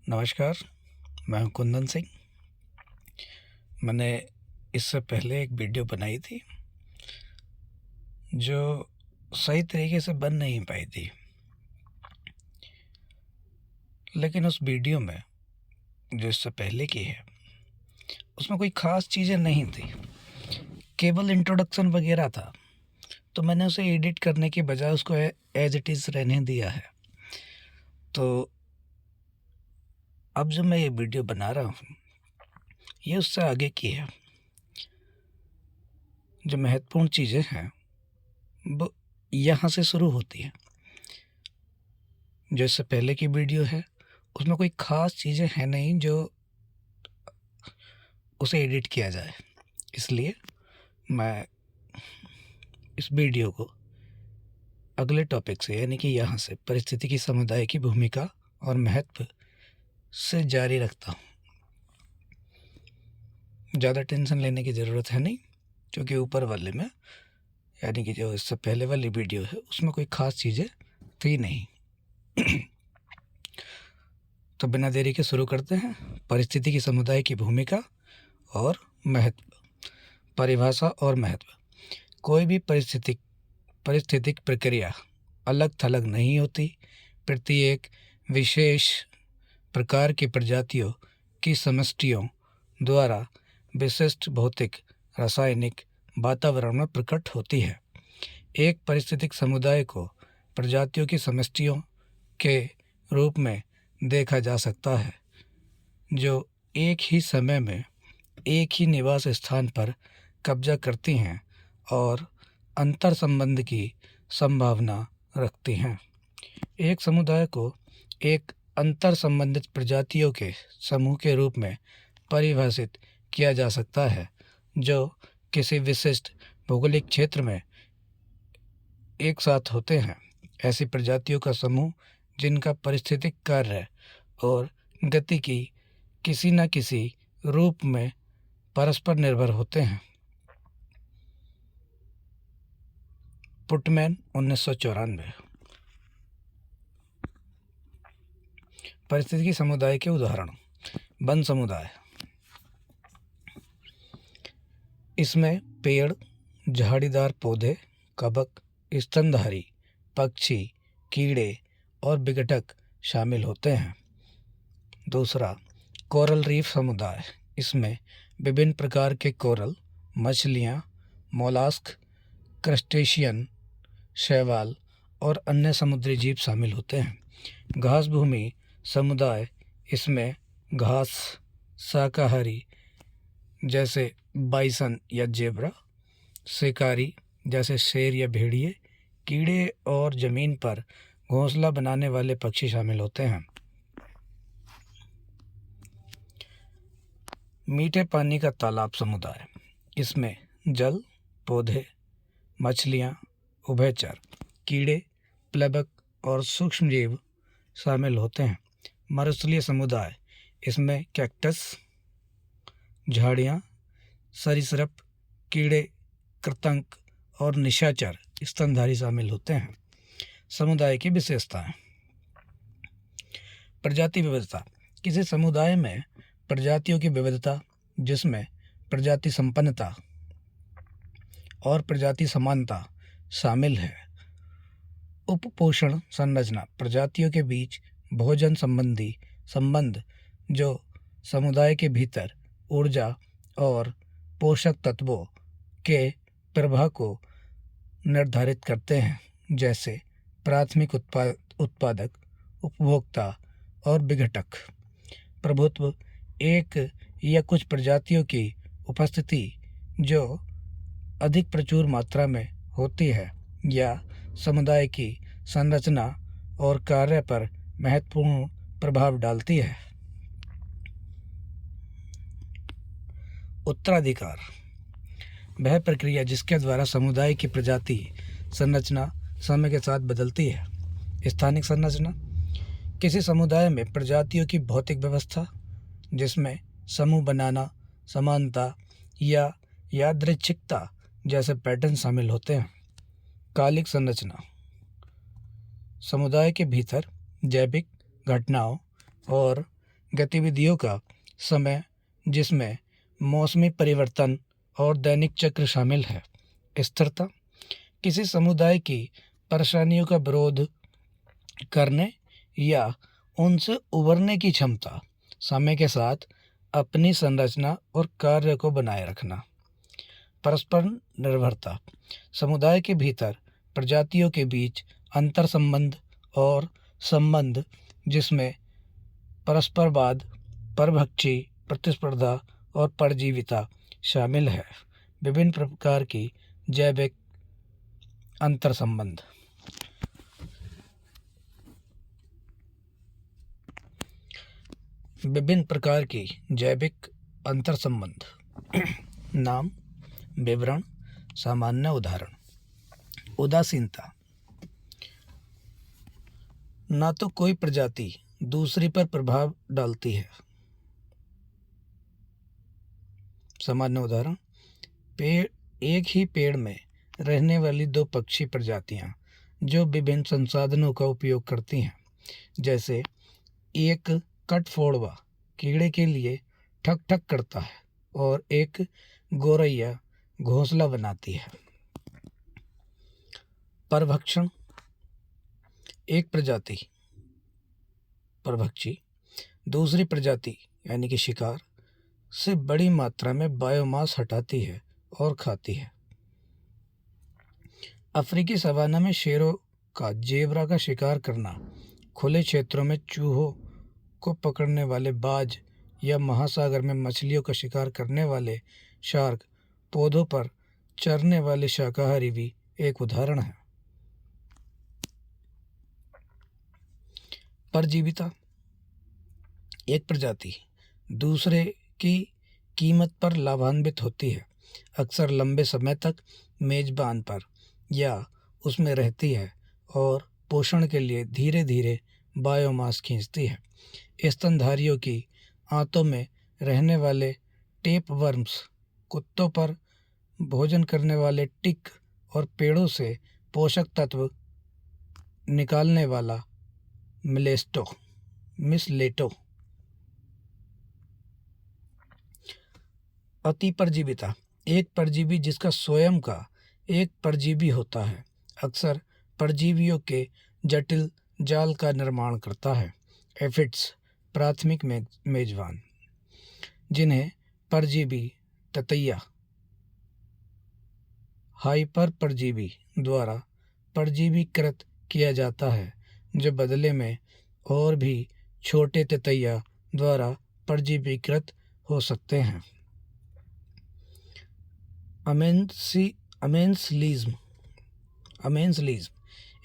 नमस्कार, मैं हूं कुंदन सिंह। मैंने इससे पहले एक वीडियो बनाई थी जो सही तरीके से बन नहीं पाई थी, लेकिन उस वीडियो में जो इससे पहले की है उसमें कोई ख़ास चीज़ें नहीं थी, केवल इंट्रोडक्शन वगैरह था। तो मैंने उसे एडिट करने के बजाय उसको एज इट इज़ रहने दिया है। तो अब जो मैं ये वीडियो बना रहा हूँ ये उससे आगे की है। जो महत्वपूर्ण चीज़ें हैं वो यहाँ से शुरू होती हैं। जो इससे पहले की वीडियो है उसमें कोई ख़ास चीज़ें हैं नहीं जो उसे एडिट किया जाए, इसलिए मैं इस वीडियो को अगले टॉपिक से यानी कि यहाँ से पारिस्थितिकी समुदाय की भूमिका और महत्व से जारी रखता हूँ। ज़्यादा टेंशन लेने की ज़रूरत है नहीं, क्योंकि ऊपर वाले में यानी कि जो इससे पहले वाली वीडियो है उसमें कोई ख़ास चीज़ें थी नहीं। तो बिना देरी के शुरू करते हैं। पारिस्थितिकी समुदाय की भूमिका और महत्व। परिभाषा और महत्व। कोई भी पारिस्थितिक प्रक्रिया अलग थलग नहीं होती। प्रत्येक विशेष प्रकार की प्रजातियों की समष्टियों द्वारा विशिष्ट भौतिक रासायनिक वातावरण में प्रकट होती है। एक पारिस्थितिक समुदाय को प्रजातियों की समष्टियों के रूप में देखा जा सकता है जो एक ही समय में एक ही निवास स्थान पर कब्जा करती हैं और अंतर संबंध की संभावना रखती हैं। एक समुदाय को एक अंतर संबंधित प्रजातियों के समूह के रूप में परिभाषित किया जा सकता है जो किसी विशिष्ट भौगोलिक क्षेत्र में एक साथ होते हैं। ऐसी प्रजातियों का समूह जिनका पारिस्थितिक कार्य और गति की किसी न किसी रूप में परस्पर निर्भर होते हैं। पुटमैन 1994। पारिस्थितिकी समुदाय के उदाहरण। वन समुदाय। इसमें पेड़, झाड़ीदार पौधे, कवक, स्तनधारी पक्षी, कीड़े और विघटक शामिल होते हैं। दूसरा, कोरल रीफ समुदाय। इसमें विभिन्न प्रकार के कोरल, मछलियाँ, मोलास्क, क्रस्टेशियन, शैवाल और अन्य समुद्री जीव शामिल होते हैं। घास भूमि समुदाय। इसमें घास, शाकाहारी जैसे बाइसन या जेब्रा, शिकारी जैसे शेर या भेड़िए, कीड़े और ज़मीन पर घोंसला बनाने वाले पक्षी शामिल होते हैं। मीठे पानी का तालाब समुदाय। इसमें जल, पौधे, मछलियाँ, उभयचर, कीड़े, प्लेबक और सूक्ष्म जीव शामिल होते हैं। मरुस्थलीय समुदाय। इसमें कैक्टस, झाड़ियाँ, सरीसृप, कीड़े, कृंतक और निशाचर स्तनधारी शामिल होते हैं। समुदाय की विशेषताएं। प्रजाति विविधता। किसी समुदाय में प्रजातियों की विविधता, जिसमें प्रजाति संपन्नता और प्रजाति समानता शामिल है। उपपोषण संरचना। प्रजातियों के बीच भोजन संबंधी संबंध जो समुदाय के भीतर ऊर्जा और पोषक तत्वों के प्रवाह को निर्धारित करते हैं, जैसे प्राथमिक उत्पादक, उपभोक्ता और विघटक। प्रभुत्व। एक या कुछ प्रजातियों की उपस्थिति जो अधिक प्रचुर मात्रा में होती है या समुदाय की संरचना और कार्य पर महत्वपूर्ण प्रभाव डालती है। उत्तराधिकार। वह प्रक्रिया जिसके द्वारा समुदाय की प्रजाति संरचना समय के साथ बदलती है। स्थानिक संरचना। किसी समुदाय में प्रजातियों की भौतिक व्यवस्था, जिसमें समूह बनाना, समानता या यादृच्छिकता जैसे पैटर्न शामिल होते हैं। कालिक संरचना। समुदाय के भीतर जैविक घटनाओं और गतिविधियों का समय जिसमें मौसमी परिवर्तन और दैनिक चक्र शामिल है। स्थिरता, किसी समुदाय की परेशानियों का विरोध करने या उनसे उबरने की क्षमता। समय के साथ अपनी संरचना और कार्य को बनाए रखना। परस्पर निर्भरता, समुदाय के भीतर प्रजातियों के बीच अंतर संबंध और संबंध जिसमें परस्परवाद, परभक्षी, प्रतिस्पर्धा और परजीविता शामिल है। विभिन्न प्रकार की जैविक अंतर संबंध। विभिन्न प्रकार की जैविक अंतर संबंध। नाम, विवरण, सामान्य उदाहरण। उदासीनता, ना तो कोई प्रजाति दूसरी पर प्रभाव डालती है। सामान्य उदाहरण, पेड़, एक ही पेड़ में रहने वाली दो पक्षी प्रजातियां जो विभिन्न संसाधनों का उपयोग करती हैं, जैसे एक कठफोड़वा कीड़े के लिए ठक ठक करता है और एक गोरैया घोंसला बनाती है। परभक्षण, एक प्रजाति परभक्षी दूसरी प्रजाति यानी कि शिकार से बड़ी मात्रा में बायोमास हटाती है और खाती है। अफ्रीकी सवाना में शेरों का जेब्रा का शिकार करना, खुले क्षेत्रों में चूहों को पकड़ने वाले बाज या महासागर में मछलियों का शिकार करने वाले शार्क, पौधों पर चरने वाले शाकाहारी भी एक उदाहरण है। परजीविता, एक प्रजाति दूसरे की कीमत पर लाभान्वित होती है, अक्सर लंबे समय तक मेजबान पर या उसमें रहती है और पोषण के लिए धीरे धीरे बायोमास खींचती है। स्तनधारियों की आंतों में रहने वाले टेपवर्म्स, कुत्तों पर भोजन करने वाले टिक और पेड़ों से पोषक तत्व निकालने वाला मिसलेटो। अति परजीविता, एक परजीवी जिसका स्वयं का एक परजीवी होता है, अक्सर परजीवियों के जटिल जाल का निर्माण करता है। एफिड्स, प्राथमिक मेजबान जिन्हें परजीवी ततैया हाइपर परजीवी द्वारा परजीवीकृत किया जाता है, जो बदले में और भी छोटे ततैया द्वारा परजीवीकृत हो सकते हैं। अमेंसलिज्म,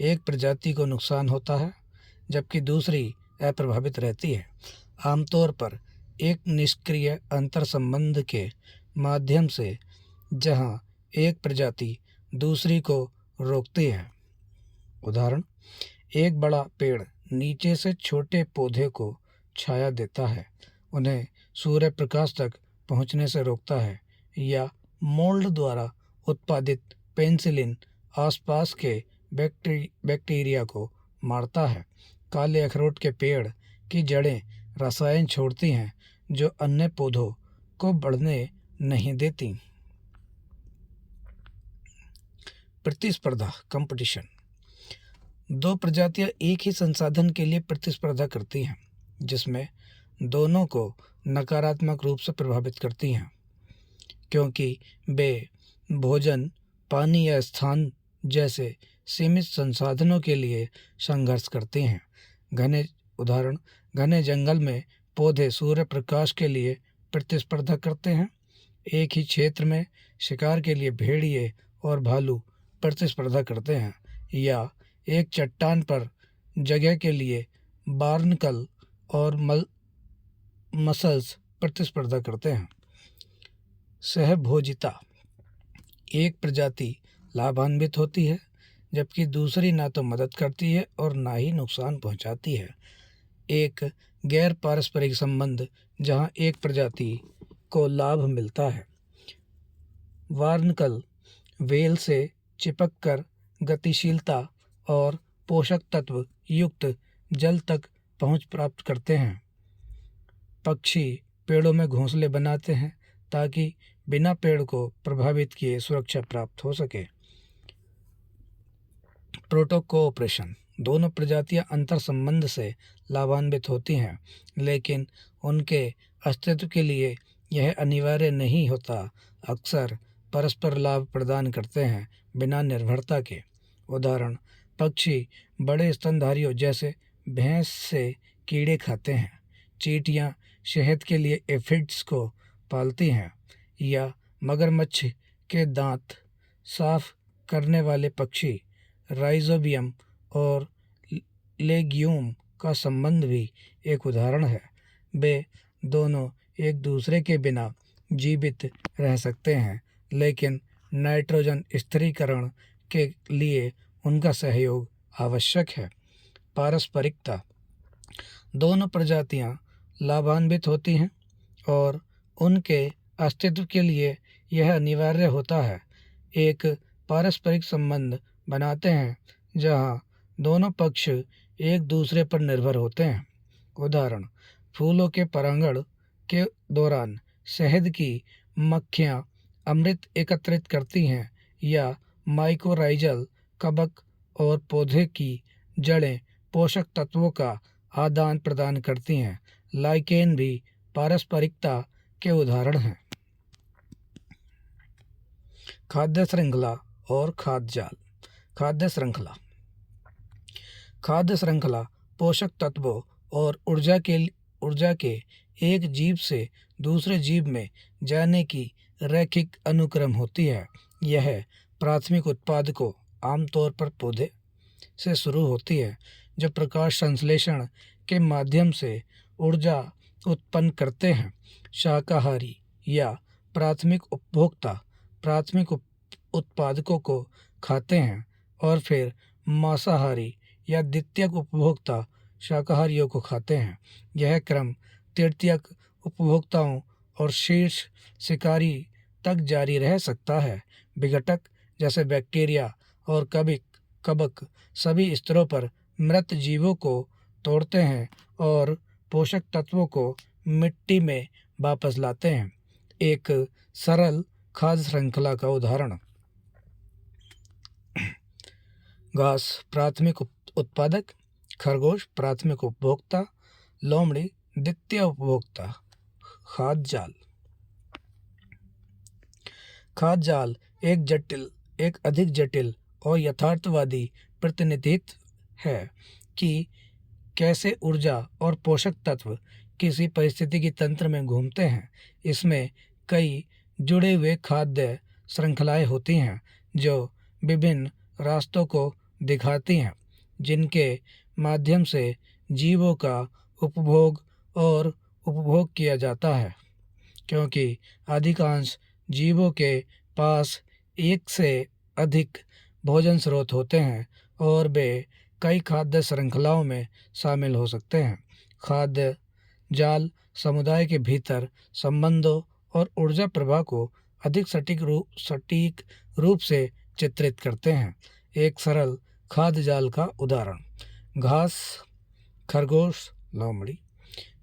एक प्रजाति को नुकसान होता है जबकि दूसरी अप्रभावित रहती है, आमतौर पर एक निष्क्रिय अंतर संबंध के माध्यम से जहां एक प्रजाति दूसरी को रोकती है। उदाहरण, एक बड़ा पेड़ नीचे से छोटे पौधे को छाया देता है, उन्हें सूर्य प्रकाश तक पहुंचने से रोकता है, या मोल्ड द्वारा उत्पादित पेनिसिलिन आसपास के बैक्टीरिया को मारता है। काले अखरोट के पेड़ की जड़ें रसायन छोड़ती हैं जो अन्य पौधों को बढ़ने नहीं देती। प्रतिस्पर्धा, कंपटीशन, दो प्रजातियां एक ही संसाधन के लिए प्रतिस्पर्धा करती हैं जिसमें दोनों को नकारात्मक रूप से प्रभावित करती हैं, क्योंकि वे भोजन, पानी या स्थान जैसे सीमित संसाधनों के लिए संघर्ष करते हैं। घने जंगल में पौधे सूर्य प्रकाश के लिए प्रतिस्पर्धा करते हैं। एक ही क्षेत्र में शिकार के लिए भेड़िए और भालू प्रतिस्पर्धा करते हैं, या एक चट्टान पर जगह के लिए बार्नकल और मसल्स प्रतिस्पर्धा करते हैं। सहभोजिता, एक प्रजाति लाभान्वित होती है जबकि दूसरी ना तो मदद करती है और ना ही नुकसान पहुंचाती है। एक गैर पारस्परिक संबंध जहां एक प्रजाति को लाभ मिलता है। बार्नकल वेल से चिपककर गतिशीलता और पोषक तत्व युक्त जल तक पहुंच प्राप्त करते हैं। पक्षी पेड़ों में घोंसले बनाते हैं ताकि बिना पेड़ को प्रभावित किए सुरक्षा प्राप्त हो सके। प्रोटोकोऑपरेशन, दोनों प्रजातियां अंतर संबंध से लाभान्वित होती हैं, लेकिन उनके अस्तित्व के लिए यह अनिवार्य नहीं होता। अक्सर परस्पर लाभ प्रदान करते हैं बिना निर्भरता के। उदाहरण, पक्षी बड़े स्तनधारियों जैसे भैंस से कीड़े खाते हैं, चींटियां शहद के लिए एफिड्स को पालती हैं, या मगरमच्छ के दांत साफ करने वाले पक्षी राइजोबियम और लेग्यूम का संबंध भी एक उदाहरण है। वे दोनों एक दूसरे के बिना जीवित रह सकते हैं, लेकिन नाइट्रोजन स्थिरीकरण के लिए उनका सहयोग आवश्यक है। पारस्परिकता, दोनों प्रजातियां लाभान्वित होती हैं और उनके अस्तित्व के लिए यह अनिवार्य होता है। एक पारस्परिक संबंध बनाते हैं जहां दोनों पक्ष एक दूसरे पर निर्भर होते हैं। उदाहरण, फूलों के परागण के दौरान शहद की मक्खियां अमृत एकत्रित करती हैं, या माइकोराइजल कवक और पौधे की जड़ें पोषक तत्वों का आदान प्रदान करती हैं। लाइकेन भी पारस्परिकता के उदाहरण हैं। खाद्य श्रृंखला और खाद्य जाल। खाद्य श्रृंखला, खाद्य श्रृंखला पोषक तत्वों और ऊर्जा के एक जीव से दूसरे जीव में जाने की रैखिक अनुक्रम होती है। यह प्राथमिक उत्पादकों, आमतौर पर पौधे, से शुरू होती है, जो प्रकाश संश्लेषण के माध्यम से ऊर्जा उत्पन्न करते हैं। शाकाहारी या प्राथमिक उपभोक्ता प्राथमिक उत्पादकों को खाते हैं और फिर मांसाहारी या द्वितीयक उपभोक्ता शाकाहारियों को खाते हैं। यह क्रम तृतीयक उपभोक्ताओं और शीर्ष शिकारी तक जारी रह सकता है। विघटक जैसे बैक्टीरिया और कवक सभी स्तरों पर मृत जीवों को तोड़ते हैं और पोषक तत्वों को मिट्टी में वापस लाते हैं। एक सरल खाद्य श्रृंखला का उदाहरण, घास प्राथमिक उत्पादक, खरगोश प्राथमिक उपभोक्ता, लोमड़ी द्वितीय उपभोक्ता। खाद्य जाल। खाद्य जाल एक अधिक जटिल और यथार्थवादी प्रतिनिधित्व है कि कैसे ऊर्जा और पोषक तत्व किसी पारिस्थितिकी तंत्र में घूमते हैं। इसमें कई जुड़े हुए खाद्य श्रृंखलाएं होती हैं जो विभिन्न रास्तों को दिखाती हैं, जिनके माध्यम से जीवों का उपभोग किया जाता है। क्योंकि अधिकांश जीवों के पास एक से अधिक भोजन स्रोत होते हैं और वे कई खाद्य श्रृंखलाओं में शामिल हो सकते हैं। खाद्य जाल समुदाय के भीतर संबंधों और ऊर्जा प्रवाह को अधिक सटीक रूप से चित्रित करते हैं। एक सरल खाद्य जाल का उदाहरण, घास, खरगोश, लोमड़ी।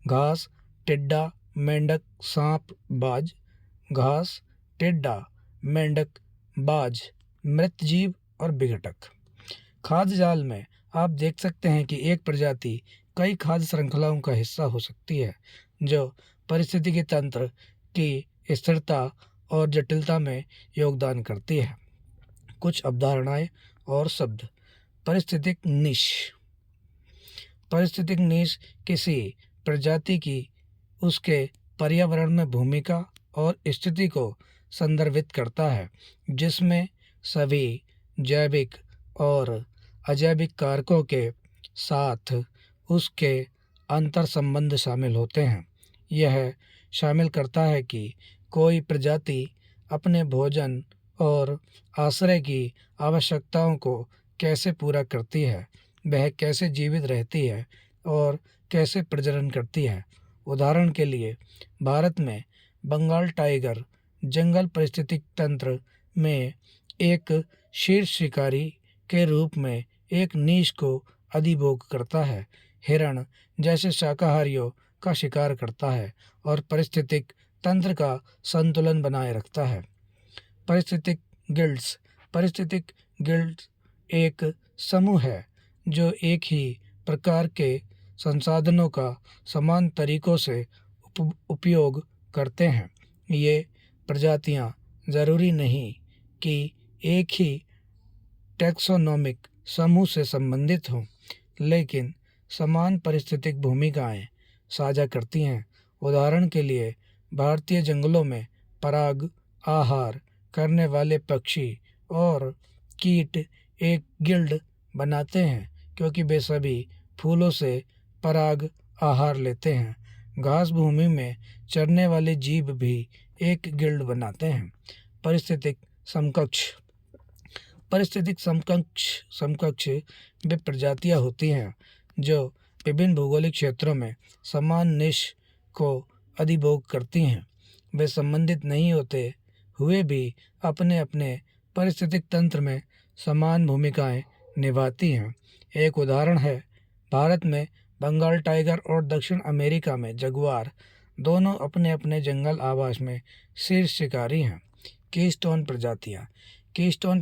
घास, टिड्डा, मेंढक, सांप, बाज। घास, टिड्डा, मेंढक, बाज, मृत जीव और विघटक। खाद्य जाल में आप देख सकते हैं कि एक प्रजाति कई खाद्य श्रृंखलाओं का हिस्सा हो सकती है, जो पारिस्थितिकी तंत्र की स्थिरता और जटिलता में योगदान करती है। कुछ अवधारणाएं और शब्द। पारिस्थितिक निश। पारिस्थितिक निश किसी प्रजाति की उसके पर्यावरण में भूमिका और स्थिति को संदर्भित करता है, जिसमें सभी जैविक और अजैविक कारकों के साथ उसके अंतर संबंध शामिल होते हैं। यह शामिल करता है कि कोई प्रजाति अपने भोजन और आश्रय की आवश्यकताओं को कैसे पूरा करती है, वह कैसे जीवित रहती है और कैसे प्रजनन करती है। उदाहरण के लिए, भारत में बंगाल टाइगर जंगल पारिस्थितिक तंत्र में एक शीर्ष शिकारी के रूप में एक नीश को अधिभोग करता है। हिरण जैसे शाकाहारियों का शिकार करता है और पारिस्थितिक तंत्र का संतुलन बनाए रखता है। पारिस्थितिक गिल्ड्स एक समूह है जो एक ही प्रकार के संसाधनों का समान तरीकों से उपयोग करते हैं। ये प्रजातियां ज़रूरी नहीं कि एक ही टैक्सोनॉमिक समूह से संबंधित हों, लेकिन समान पारिस्थितिक भूमिकाएं साझा करती हैं। उदाहरण के लिए भारतीय जंगलों में पराग आहार करने वाले पक्षी और कीट एक गिल्ड बनाते हैं क्योंकि वे सभी फूलों से पराग आहार लेते हैं। घास भूमि में चरने वाले जीव भी एक गिल्ड बनाते हैं। पारिस्थितिक समकक्ष वे प्रजातियां होती हैं जो विभिन्न भौगोलिक क्षेत्रों में समान निश को अधिभोग करती हैं। वे संबंधित नहीं होते हुए भी अपने अपने पारिस्थितिक तंत्र में समान भूमिकाएं निभाती हैं। एक उदाहरण है भारत में बंगाल टाइगर और दक्षिण अमेरिका में जगुआर दोनों अपने अपने जंगल आवास में शीर्ष शिकारी हैं। कीस्टोन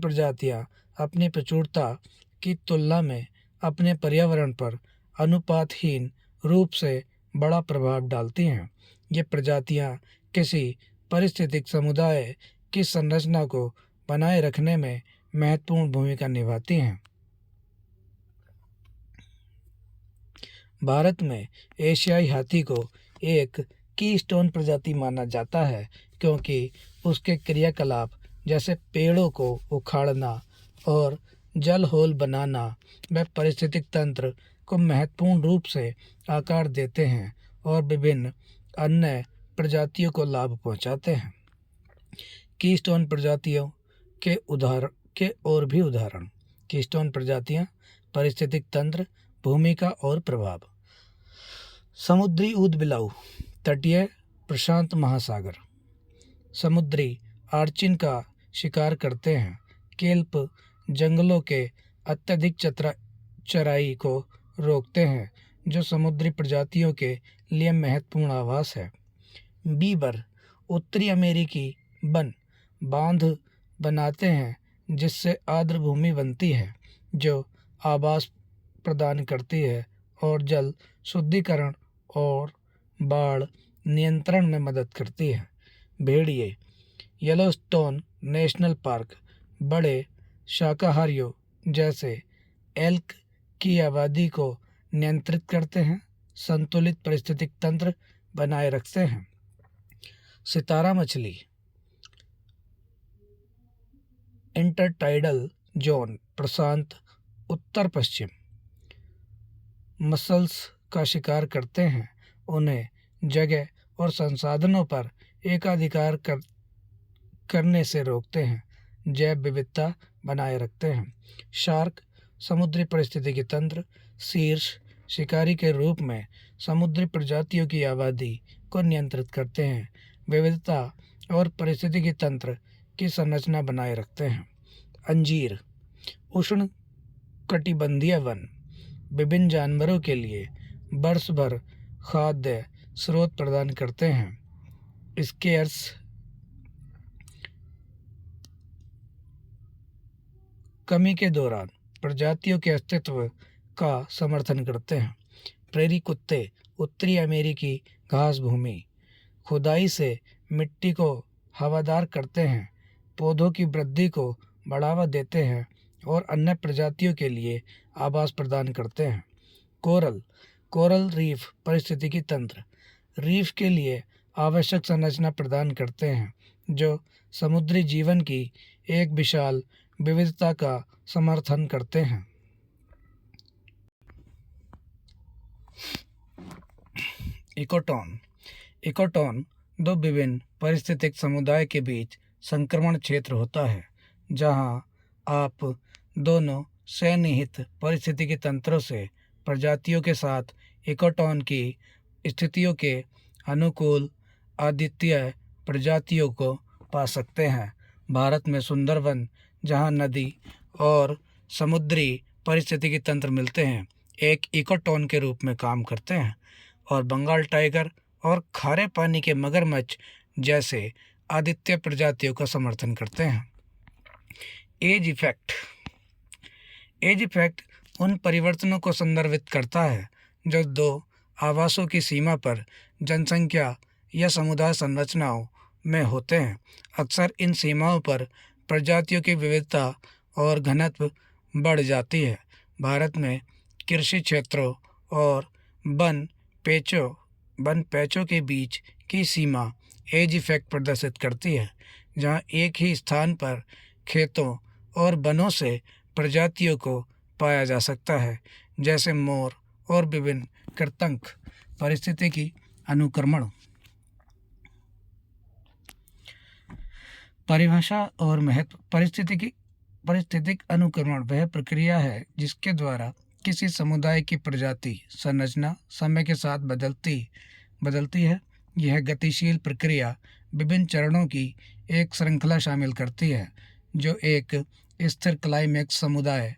प्रजातियां अपनी प्रचुरता की तुलना में अपने पर्यावरण पर अनुपातहीन रूप से बड़ा प्रभाव डालती हैं। ये प्रजातियां किसी पारिस्थितिक समुदाय की संरचना को बनाए रखने में महत्वपूर्ण भूमिका निभाती हैं। भारत में एशियाई हाथी को एक कीस्टोन प्रजाति माना जाता है क्योंकि उसके क्रियाकलाप जैसे पेड़ों को उखाड़ना और जल होल बनाना व पारिस्थितिक तंत्र को महत्वपूर्ण रूप से आकार देते हैं और विभिन्न अन्य प्रजातियों को लाभ पहुंचाते हैं। कीस्टोन प्रजातियों के और भी उदाहरण। कीस्टोन प्रजातियां, पारिस्थितिक तंत्र, भूमिका और प्रभाव। समुद्री ऊदबिलाव, तटीय प्रशांत महासागर। समुद्री आर्चिन का शिकार करते हैं। केल्प जंगलों के अत्यधिक चराई को रोकते हैं जो समुद्री प्रजातियों के लिए महत्वपूर्ण आवास है। बीबर उत्तरी अमेरिकी वन बांध बनाते हैं जिससे आर्द्र भूमि बनती है जो आवास प्रदान करती है और जल शुद्धिकरण और बाढ़ नियंत्रण में मदद करती है। भेड़िए येलोस्टोन नेशनल पार्क बड़े शाकाहारियों जैसे एल्क की आबादी को नियंत्रित करते हैं, संतुलित पारिस्थितिक तंत्र बनाए रखते हैं। सितारा मछली इंटरटाइडल जोन प्रशांत उत्तर पश्चिम मसल्स का शिकार करते हैं, उन्हें जगह और संसाधनों पर एकाधिकार करने से रोकते हैं, जैव विविधता बनाए रखते हैं। शार्क समुद्री पारिस्थितिकी तंत्र शीर्ष शिकारी के रूप में समुद्री प्रजातियों की आबादी को नियंत्रित करते हैं, विविधता और पारिस्थितिकी तंत्र की संरचना बनाए रखते हैं। अंजीर उष्ण कटिबंधीय वन विभिन्न जानवरों के लिए वर्ष भर खाद्य स्रोत प्रदान करते हैं। स्केर्स कमी के दौरान प्रजातियों के अस्तित्व का समर्थन करते हैं। प्रेरी कुत्ते उत्तरी अमेरिकी घास भूमि खुदाई से मिट्टी को हवादार करते हैं, पौधों की वृद्धि को बढ़ावा देते हैं और अन्य प्रजातियों के लिए आवास प्रदान करते हैं। कोरल रीफ पारिस्थितिकी तंत्र रीफ के लिए आवश्यक संरचना प्रदान करते हैं जो समुद्री जीवन की एक विशाल विविधता का समर्थन करते हैं। इकोटोन दो विभिन्न पारिस्थितिक समुदाय के बीच संक्रमण क्षेत्र होता है जहां आप दोनों सन्निहित पारिस्थितिकी तंत्रों से प्रजातियों के साथ इकोटोन की स्थितियों के अनुकूल अद्वितीय प्रजातियों को पा सकते हैं। भारत में सुंदरवन जहां नदी और समुद्री पारिस्थितिकी तंत्र मिलते हैं एक इकोटोन के रूप में काम करते हैं। और बंगाल टाइगर और खारे पानी के मगरमच्छ जैसे आदित्य प्रजातियों का समर्थन करते हैं। As effect. एज इफेक्ट उन परिवर्तनों को संदर्भित करता है जो दो आवासों की सीमा पर जनसंख्या या समुदाय संरचनाओं में होते हैं। अक्सर इन सीमाओं पर प्रजातियों की विविधता और घनत्व बढ़ जाती है। भारत में कृषि क्षेत्रों और वन पैचों के बीच की सीमा एज इफेक्ट प्रदर्शित करती है, जहां एक ही स्थान पर खेतों और वनों से प्रजातियों को पाया जा सकता है, जैसे मोर और विभिन्न कृंतक। पारिस्थितिकी अनुक्रमण। परिभाषा और महत्व। पारिस्थितिक अनुक्रमण वह प्रक्रिया है जिसके द्वारा किसी समुदाय की प्रजाति संरचना समय के साथ बदलती है। यह गतिशील प्रक्रिया विभिन्न चरणों की एक श्रृंखला शामिल करती है जो एक स्थिर क्लाइमेक्स समुदाय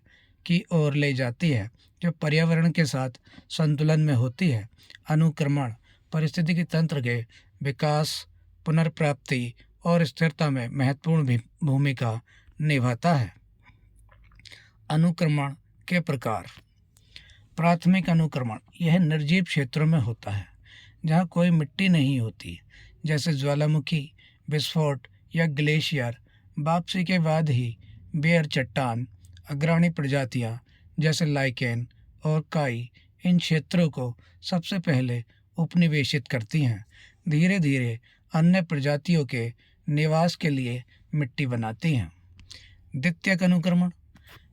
की ओर ले जाती है जो पर्यावरण के साथ संतुलन में होती है। अनुक्रमण पारिस्थितिकी तंत्र के विकास, पुनर्प्राप्ति और स्थिरता में महत्वपूर्ण भूमिका निभाता है। अनुक्रमण के प्रकार। प्राथमिक अनुक्रमण यह निर्जीव क्षेत्रों में होता है जहाँ कोई मिट्टी नहीं होती, जैसे ज्वालामुखी विस्फोट या ग्लेशियर। वापसी के बाद ही बेर चट्टान अग्रणी प्रजातियाँ जैसे लाइकेन और काई इन क्षेत्रों को सबसे पहले उपनिवेशित करती हैं। धीरे धीरे अन्य प्रजातियों के निवास के लिए मिट्टी बनाती हैं। द्वितीयक अनुक्रमण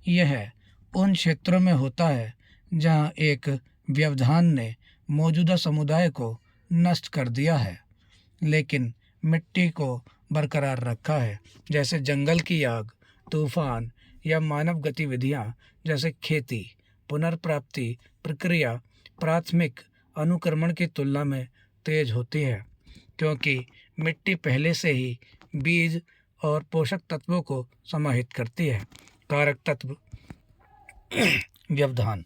यह उन क्षेत्रों में होता है जहां एक व्यवधान ने मौजूदा समुदाय को नष्ट कर दिया है लेकिन मिट्टी को बरकरार रखा है, जैसे जंगल की आग, तूफान या मानव गतिविधियां जैसे खेती। पुनर्प्राप्ति प्रक्रिया प्राथमिक अनुक्रमण की तुलना में तेज होती है क्योंकि मिट्टी पहले से ही बीज और पोषक तत्वों को समाहित करती है। कारक तत्व। व्यवधान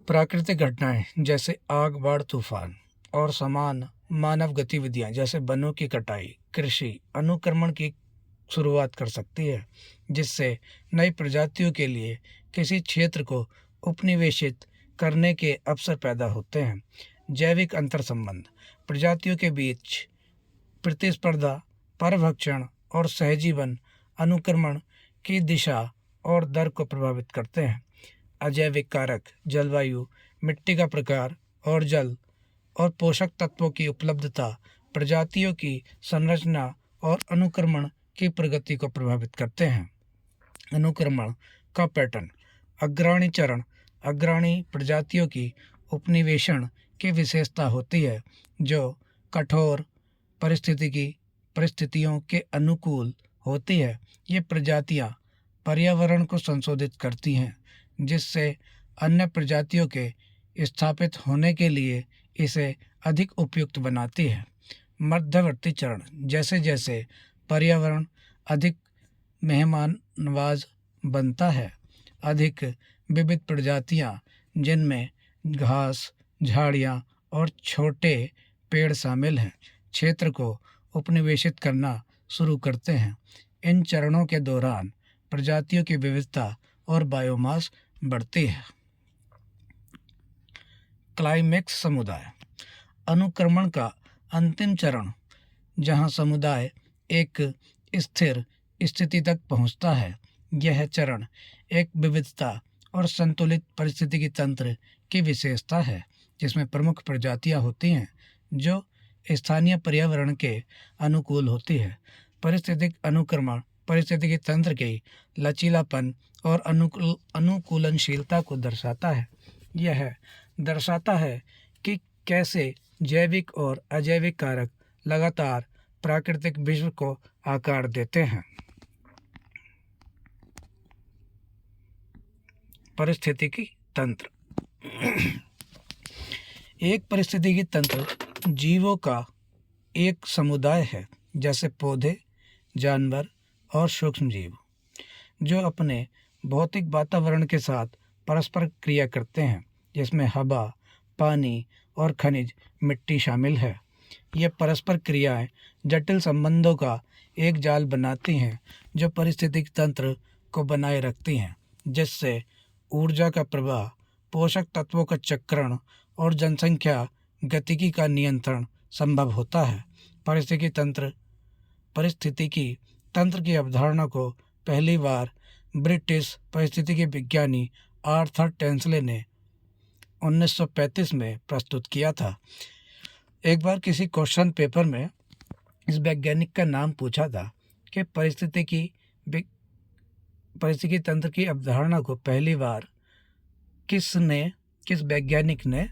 प्राकृतिक घटनाएं जैसे आग, बाढ़, तूफान और समान मानव गतिविधियां जैसे वनों की कटाई, कृषि अनुक्रमण की शुरुआत कर सकती है, जिससे नई प्रजातियों के लिए किसी क्षेत्र को उपनिवेशित करने के अवसर पैदा होते हैं। जैविक अंतर संबंध प्रजातियों के बीच प्रतिस्पर्धा, परभक्षण और सहजीवन अनुक्रमण की दिशा और दर को प्रभावित करते हैं। अजैविक कारक जलवायु, मिट्टी का प्रकार और जल और पोषक तत्वों की उपलब्धता प्रजातियों की संरचना और अनुक्रमण की प्रगति को प्रभावित करते हैं। अनुक्रमण का पैटर्न। अग्रणी चरण अग्रणी प्रजातियों की उपनिवेशन की विशेषता होती है जो कठोर परिस्थितियों के अनुकूल होती है। ये प्रजातियां पर्यावरण को संशोधित करती हैं जिससे अन्य प्रजातियों के स्थापित होने के लिए इसे अधिक उपयुक्त बनाती है। मध्यवर्ती चरण जैसे जैसे पर्यावरण अधिक मेहमान नवाज बनता है, अधिक विविध प्रजातियां जिनमें घास, झाड़ियां और छोटे पेड़ शामिल हैं, क्षेत्र को उपनिवेशित करना शुरू करते हैं। इन चरणों के दौरान प्रजातियों की विविधता और बायोमास बढ़ती है। क्लाइमेक्स समुदाय अनुक्रमण का अंतिम चरण जहां समुदाय एक स्थिर स्थिति तक पहुंचता है। यह चरण एक विविधता और संतुलित पारिस्थितिकी तंत्र की विशेषता है जिसमें प्रमुख प्रजातियां होती हैं जो स्थानीय पर्यावरण के अनुकूल होती है। पारिस्थितिक अनुक्रमण पारिस्थितिकी तंत्र के लचीलापन और अनुकूलनशीलता को दर्शाता है। यह दर्शाता है कि कैसे जैविक और अजैविक कारक लगातार प्राकृतिक विश्व को आकार देते हैं। पारिस्थितिकी तंत्र एक पारिस्थितिकी तंत्र जीवों का एक समुदाय है, जैसे पौधे, जानवर और सूक्ष्म जीव, जो अपने भौतिक वातावरण के साथ परस्पर क्रिया करते हैं, जिसमें हवा, पानी और खनिज मिट्टी शामिल है। ये परस्पर क्रियाएं जटिल संबंधों का एक जाल बनाती हैं जो पारिस्थितिक तंत्र को बनाए रखती हैं, जिससे ऊर्जा का प्रवाह, पोषक तत्वों का चक्रण और जनसंख्या गतिकी का नियंत्रण संभव होता है। पारिस्थितिकी तंत्र की अवधारणा को पहली बार ब्रिटिश पारिस्थितिकी विज्ञानी आर्थर टेंसले ने 1935 में प्रस्तुत किया था। एक बार किसी क्वेश्चन पेपर में इस वैज्ञानिक का नाम पूछा था कि पारिस्थितिकी तंत्र की अवधारणा को पहली बार किस वैज्ञानिक ने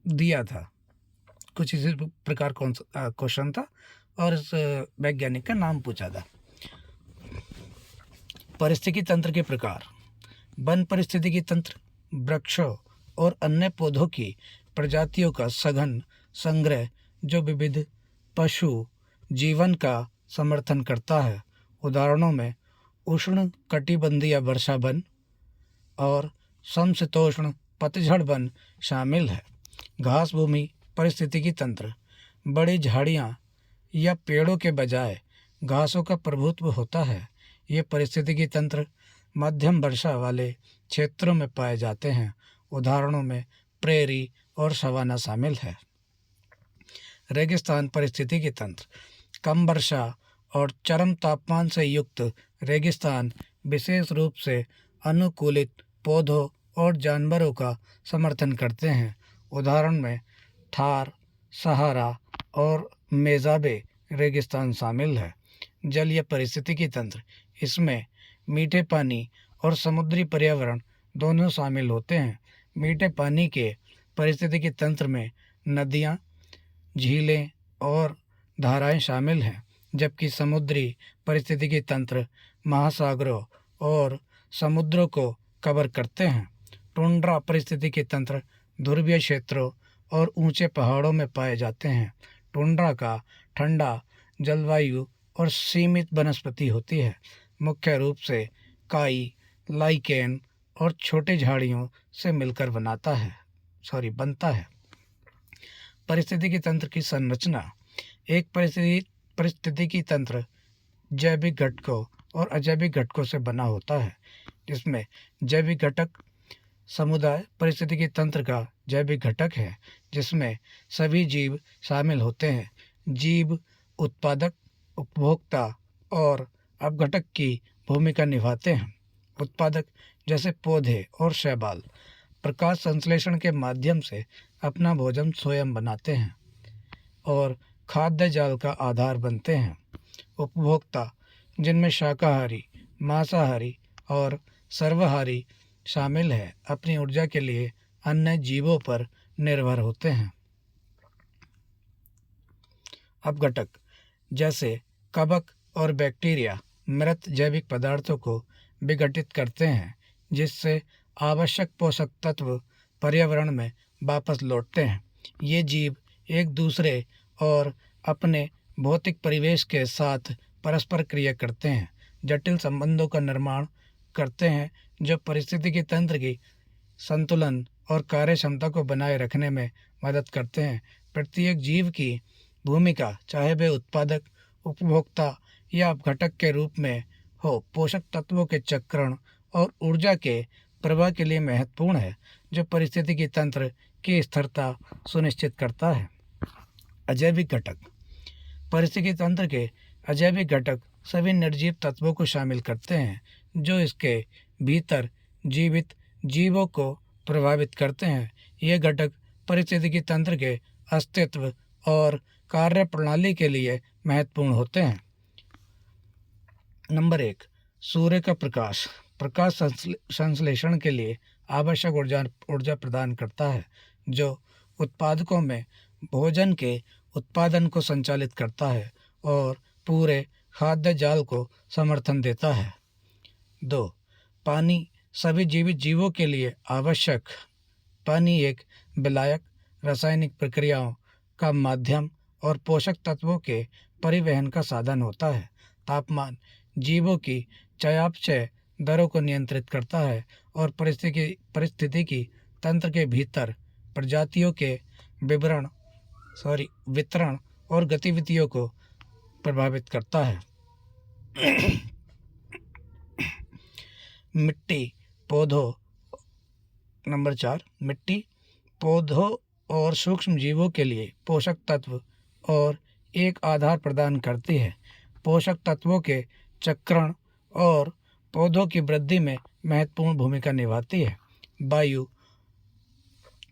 दिया था। कुछ इसी प्रकार क्वेश्चन था और इस वैज्ञानिक का नाम पूछा था। पारिस्थितिकी तंत्र के प्रकार: वन पारिस्थितिकी तंत्र वृक्षों और अन्य पौधों की प्रजातियों का सघन संग्रह जो विविध पशु जीवन का समर्थन करता है। उदाहरणों में उष्ण कटिबंधीय वर्षा वन और समशीतोष्ण पतझड़ वन शामिल है। घास भूमि पारिस्थितिकी तंत्र: बड़ी झाड़ियाँ या पेड़ों के बजाय घासों का प्रभुत्व होता है। ये पारिस्थितिकी तंत्र मध्यम वर्षा वाले क्षेत्रों में पाए जाते हैं। उदाहरणों में प्रेरी और सवाना शामिल है। रेगिस्तान पारिस्थितिकी तंत्र: कम वर्षा और चरम तापमान से युक्त रेगिस्तान विशेष रूप से अनुकूलित पौधों और जानवरों का समर्थन करते हैं। उदाहरण में थार, सहारा और मेज़ाबे रेगिस्तान शामिल है। जलीय पारिस्थितिकी तंत्र: इसमें मीठे पानी और समुद्री पर्यावरण दोनों शामिल होते हैं। मीठे पानी के पारिस्थितिकी तंत्र में नदियाँ, झीलें और धाराएं शामिल हैं, जबकि समुद्री पारिस्थितिकी तंत्र महासागरों और समुद्रों को कवर करते हैं। टुंड्रा पारिस्थितिकी तंत्र ध्रुवीय क्षेत्रों और ऊंचे पहाड़ों में पाए जाते हैं। टुंड्रा का ठंडा जलवायु और सीमित वनस्पति होती है, मुख्य रूप से काई, लाइकेन और छोटे झाड़ियों से मिलकर बनता है। पारिस्थितिकी तंत्र की संरचना: एक पारिस्थितिकी तंत्र जैविक घटकों और अजैविक घटकों से बना होता है, जिसमें जैविक घटक समुदाय पारिस्थितिकी तंत्र का जैविक घटक है, जिसमें सभी जीव शामिल होते हैं। जीव उत्पादक, उपभोक्ता और अपघटक की भूमिका निभाते हैं। उत्पादक जैसे पौधे और शैवाल प्रकाश संश्लेषण के माध्यम से अपना भोजन स्वयं बनाते हैं और खाद्य जाल का आधार बनते हैं। उपभोक्ता, जिनमें शाकाहारी, मांसाहारी और सर्वाहारी शामिल है, अपनी ऊर्जा के लिए अन्य जीवों पर निर्भर होते हैं। अपघटक जैसे कवक और बैक्टीरिया मृत जैविक पदार्थों को विघटित करते हैं, जिससे आवश्यक पोषक तत्व पर्यावरण में वापस लौटते हैं। ये जीव एक दूसरे और अपने भौतिक परिवेश के साथ परस्पर क्रिया करते हैं, जटिल संबंधों का निर्माण करते हैं जो पारिस्थितिकी तंत्र की संतुलन और कार्यक्षमता को बनाए रखने में मदद करते हैं। प्रत्येक जीव की भूमिका, चाहे वे उत्पादक, उपभोक्ता या अपघटक के रूप में हो, पोषक तत्वों के चक्रण और ऊर्जा के प्रवाह के लिए महत्वपूर्ण है, जो पारिस्थितिकी तंत्र की स्थिरता सुनिश्चित करता है। अजैविक घटक: पारिस्थितिकी तंत्र के अजैविक घटक सभी निर्जीव तत्वों को शामिल करते हैं जो इसके भीतर जीवित जीवों को प्रभावित करते हैं। ये घटक पारिस्थितिकी तंत्र के अस्तित्व और कार्यप्रणाली के लिए महत्वपूर्ण होते हैं। नंबर 1, सूर्य का प्रकाश प्रकाश संश्लेषण के लिए आवश्यक ऊर्जा प्रदान करता है, जो उत्पादकों में भोजन के उत्पादन को संचालित करता है और पूरे खाद्य जाल को समर्थन देता है। 2, पानी सभी जीवित जीवों के लिए आवश्यक। पानी एक विलायक, रासायनिक प्रक्रियाओं का माध्यम और पोषक तत्वों के परिवहन का साधन होता है। तापमान जीवों की चयापचय दरों को नियंत्रित करता है और परिस्थितिकी तंत्र के भीतर प्रजातियों के वितरण और गतिविधियों को प्रभावित करता है। मिट्टी पौधों नंबर 4 मिट्टी पौधों और सूक्ष्म जीवों के लिए पोषक तत्व और एक आधार प्रदान करती है। पोषक तत्वों के चक्रण और पौधों की वृद्धि में महत्वपूर्ण भूमिका निभाती है। वायु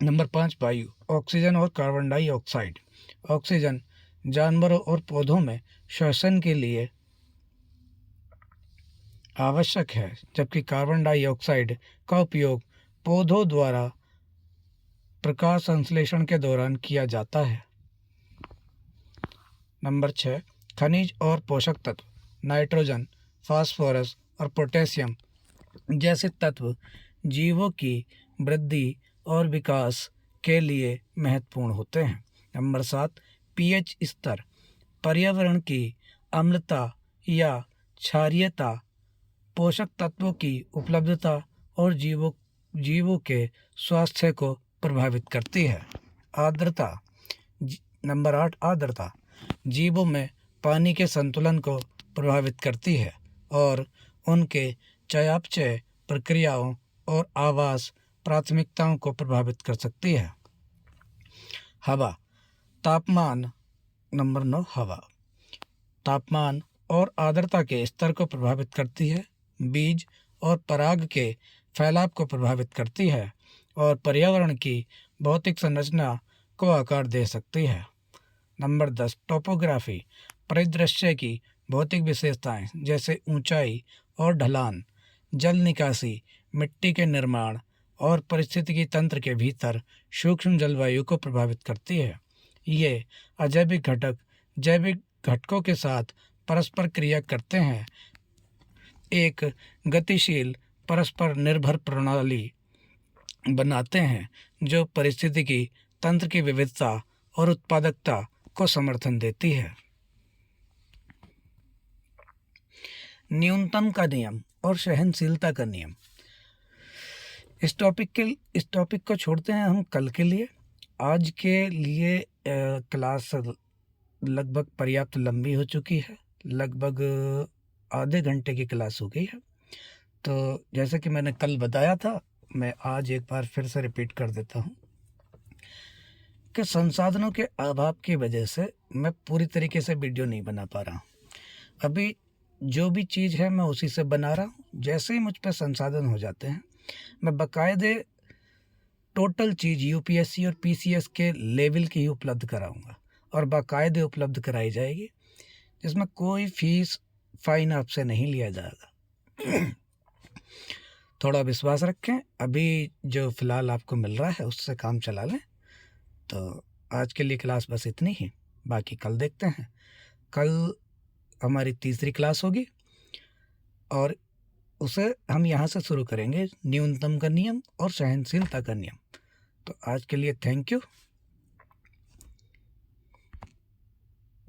नंबर 5 वायु ऑक्सीजन और कार्बन डाइऑक्साइड। ऑक्सीजन जानवरों और पौधों में श्वसन के लिए आवश्यक है, जबकि कार्बन डाइऑक्साइड का उपयोग पौधों द्वारा प्रकाश संश्लेषण के दौरान किया जाता है। नंबर 6 खनिज और पोषक तत्व। नाइट्रोजन, फास्फोरस और पोटेशियम जैसे तत्व जीवों की वृद्धि और विकास के लिए महत्वपूर्ण होते हैं। नंबर 7 पीएच स्तर। पर्यावरण की अम्लता या क्षारीयता पोषक तत्वों की उपलब्धता और जीवों के स्वास्थ्य को प्रभावित करती है। आर्द्रता नंबर 8 आर्द्रता जीवों में पानी के संतुलन को प्रभावित करती है और उनके चयापचय प्रक्रियाओं और आवास प्राथमिकताओं को प्रभावित कर सकती है। हवा तापमान नंबर 9 हवा तापमान और आर्द्रता के स्तर को प्रभावित करती है, बीज और पराग के फैलाव को प्रभावित करती है और पर्यावरण की भौतिक संरचना को आकार दे सकती है। नंबर 10 टोपोग्राफी परिदृश्य की भौतिक विशेषताएं जैसे ऊंचाई और ढलान, जल निकासी, मिट्टी के निर्माण और पारिस्थितिकी तंत्र के भीतर सूक्ष्म जलवायु को प्रभावित करती है। ये अजैविक घटक जैविक घटकों के साथ परस्पर क्रिया करते हैं, एक गतिशील परस्पर निर्भर प्रणाली बनाते हैं जो पारिस्थितिकी तंत्र की विविधता और उत्पादकता को समर्थन देती है। न्यूनतम का नियम और सहनशीलता का नियम। इस टॉपिक को छोड़ते हैं हम कल के लिए। आज के लिए क्लास लगभग पर्याप्त लंबी हो चुकी है, लगभग आधे घंटे की क्लास हो गई है। तो जैसे कि मैंने कल बताया था, मैं आज एक बार फिर से रिपीट कर देता हूँ कि संसाधनों के अभाव की वजह से मैं पूरी तरीके से वीडियो नहीं बना पा रहा हूँ। अभी जो भी चीज़ है मैं उसी से बना रहा हूँ। जैसे ही मुझ पर संसाधन हो जाते हैं मैं बाकायदे टोटल चीज़ यूपीएससी और पीसीएस के लेवल की ही उपलब्ध कराऊंगा और बाकायदे उपलब्ध कराई जाएगी, जिसमें कोई फीस फाइन आपसे नहीं लिया जाएगा। थोड़ा विश्वास रखें, अभी जो फ़िलहाल आपको मिल रहा है उससे काम चला लें। तो आज के लिए क्लास बस इतनी ही, बाकी कल देखते हैं। कल हमारी तीसरी क्लास होगी और उसे हम यहाँ से शुरू करेंगे, न्यूनतम का नियम और सहनशीलता का नियम। तो आज के लिए थैंक यू।